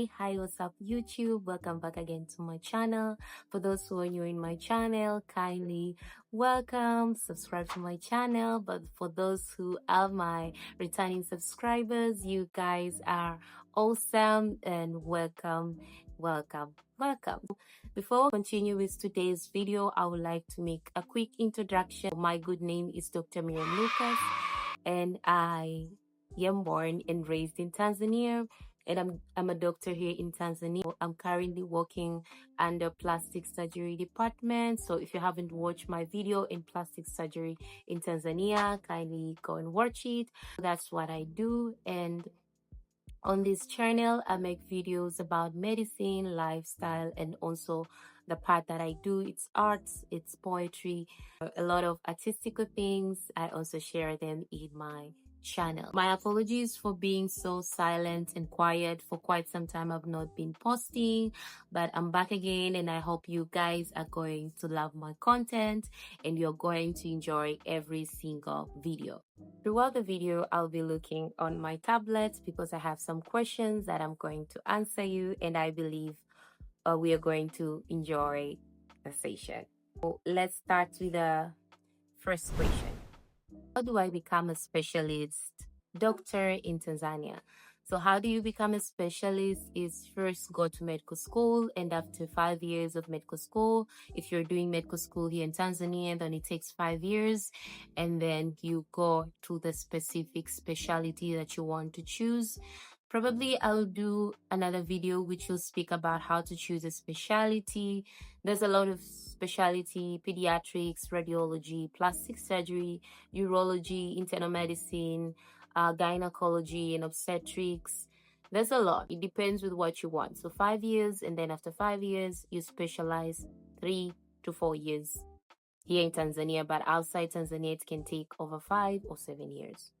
Hi, what's up YouTube? Welcome back again to my channel. For those who are new in my channel, kindly welcome, subscribe to my channel. But for those who are my returning subscribers, you guys are awesome and welcome. Before we continue with today's video, I would like to make a quick introduction. My good name is Dr. Miriam Lucas, and I am born and raised in Tanzania, and I'm a doctor here in Tanzania. I'm currently working under plastic surgery department. So if you haven't watched my video in plastic surgery in Tanzania, kindly go and watch it. That's what I do. And on this channel, I make videos about medicine, lifestyle, and also the part that I do. It's arts, it's poetry, a lot of artistical things. I also share them in my channel. My apologies for being so silent and quiet. For quite some time I've not been posting, but I'm back again, and I hope you guys are going to love my content and you're going to enjoy every single video. Throughout the video, I'll be looking on my tablet because I have some questions that I'm going to answer you, and I believe we are going to enjoy the session. So let's start with the first question. How do I become a specialist doctor in Tanzania? So how do you become a specialist is first go to medical school, and after 5 years of medical school, if you're doing medical school here in Tanzania, then it takes 5 years, and then you go to the specific specialty that you want to choose. Probably I'll do another video which will speak about how to choose a specialty. There's a lot of specialty: pediatrics, radiology, plastic surgery, urology, internal medicine, gynecology and obstetrics. There's a lot. It depends with what you want. So 5 years, and then after 5 years you specialize 3 to 4 years here in Tanzania, but outside Tanzania it can take over 5 or 7 years.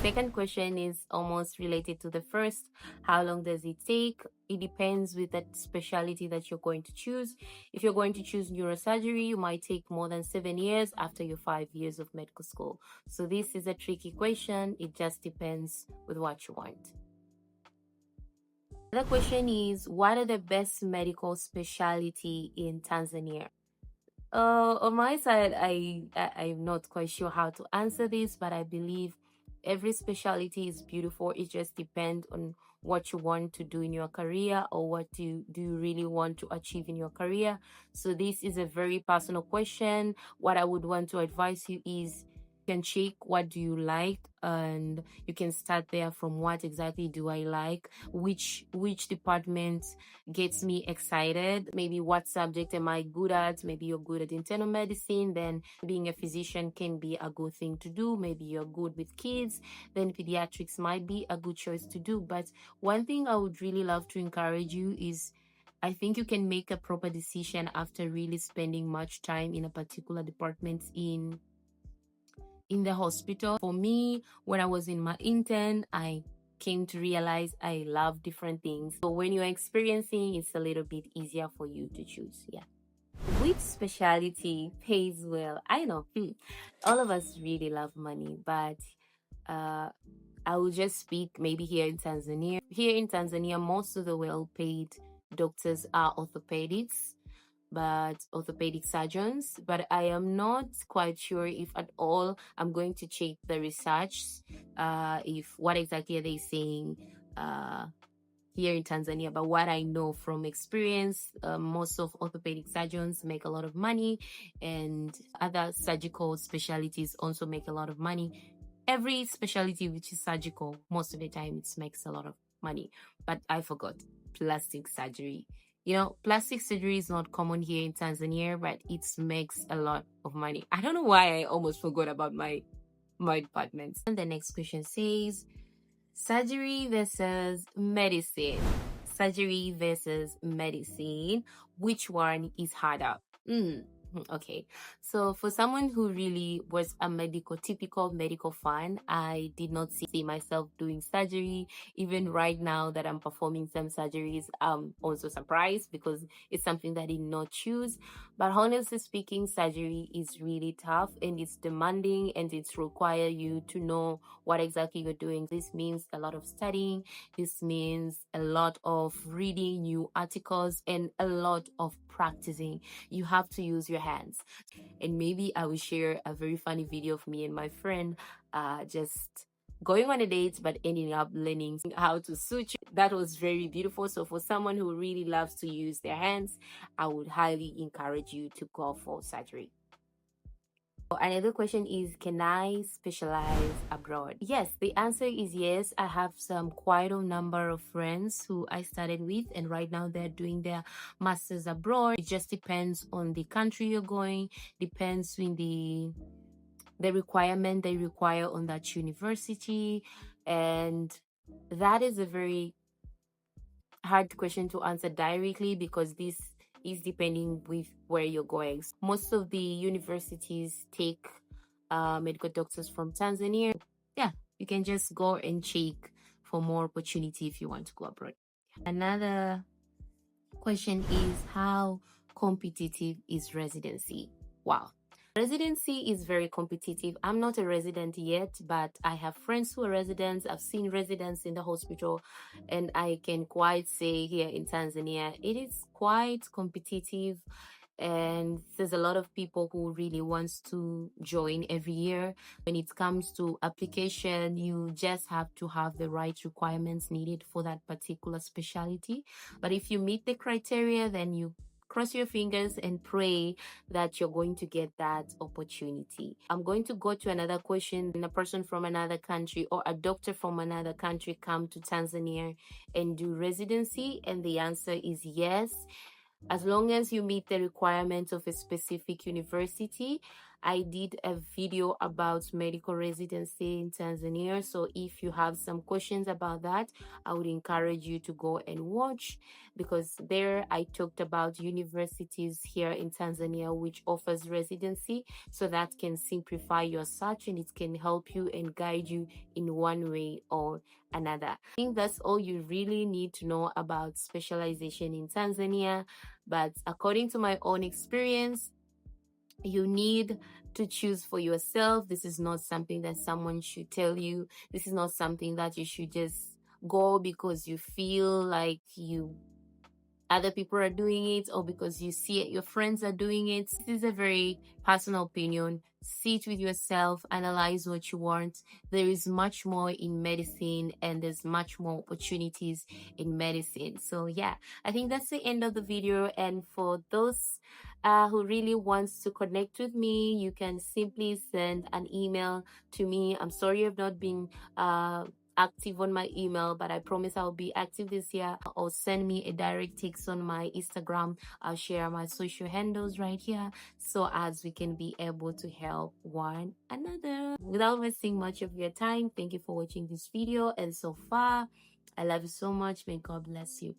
Second question is almost related to the first. How long does it take? It depends with that specialty that you're going to choose. If you're going to choose neurosurgery, you might take more than 7 years after your 5 years of medical school. So this is a tricky question. It just depends with what you want. The question is, what are the best medical specialty in Tanzania? On my side, I'm not quite sure how to answer this, but I believe every specialty is beautiful. It just depends on what you want to do in your career, or what do you really want to achieve in your career. So this is a very personal question. What I would want to advise you is, you can check what do you like, and you can start there from what exactly do I like, which department gets me excited, maybe what subject am I good at. Maybe you're good at internal medicine, then being a physician can be a good thing to do. Maybe you're good with kids, then pediatrics might be a good choice to do. But one thing I would really love to encourage you is, I think you can make a proper decision after really spending much time in a particular department in the hospital. For me, when I was in my intern, I came to realize I love different things. So when you're experiencing, it's a little bit easier for you to choose. Yeah. Which specialty pays well? I know all of us really love money, but I will just speak maybe here in Tanzania. Here in Tanzania, most of the well-paid doctors are orthopedic surgeons, but I am not quite sure if at all. I'm going to check the research, if what exactly are they saying here in Tanzania. But what I know from experience, most of orthopedic surgeons make a lot of money, and other surgical specialties also make a lot of money. Every specialty which is surgical, most of the time it makes a lot of money. But I forgot plastic surgery. You know, plastic surgery is not common here in Tanzania, but it makes a lot of money. I don't know why I almost forgot about my department. And the next question says, surgery versus medicine. Surgery versus medicine. Which one is harder? Okay, so for someone who really was a typical medical fan, I did not see myself doing surgery. Even right now that I'm performing some surgeries, I'm also surprised because it's something that I did not choose. But honestly speaking, surgery is really tough and it's demanding and it's require you to know what exactly you're doing. This means a lot of studying. This means a lot of reading new articles and a lot of practicing. You have to use your hands. And maybe I will share a very funny video of me and my friend just going on a date but ending up learning how to suture. That was very beautiful. So for someone who really loves to use their hands, I would highly encourage you to go for surgery. Another question is, can I specialize abroad? Yes, the answer is yes. I have some quite a number of friends who I started with, and right now they're doing their masters abroad. It just depends on the country you're going, depends on the requirement they require on that university, and that is a very hard question to answer directly because this is depending with where you're going. Most of the universities take medical doctors from Tanzania. Yeah, you can just go and check for more opportunity if you want to go abroad. Another question is, how competitive is residency? Wow. Residency is very competitive. I'm not a resident yet, but I have friends who are residents. I've seen residents in the hospital, and I can quite say here in Tanzania, it is quite competitive. And there's a lot of people who really wants to join every year. When it comes to application, you just have to have the right requirements needed for that particular specialty. But if you meet the criteria, then you cross your fingers and pray that you're going to get that opportunity. I'm going to go to another question. A person from another country or a doctor from another country come to Tanzania and do residency, and the answer is yes, as long as you meet the requirements of a specific university. I did a video about medical residency in Tanzania. So if you have some questions about that, I would encourage you to go and watch, because there I talked about universities here in Tanzania which offers residency, so that can simplify your search and it can help you and guide you in one way or another. I think that's all you really need to know about specialization in Tanzania. But according to my own experience, you need to choose for yourself. This is not something that someone should tell you. This is not something that you should just go because you feel like other people are doing it or because you see it, your friends are doing it. This is a very personal opinion. Sit with yourself, analyze what you want. There is much more in medicine and there's much more opportunities in medicine. So yeah, I think that's the end of the video. And for those who really wants to connect with me, you can simply send an email to me. I'm sorry I've not been active on my email, but I promise I'll be active this year. Or send me a direct text on my Instagram. I'll share my social handles right here so as we can be able to help one another. Without wasting much of your time, thank you for watching this video. And so far, I love you so much. May God bless you.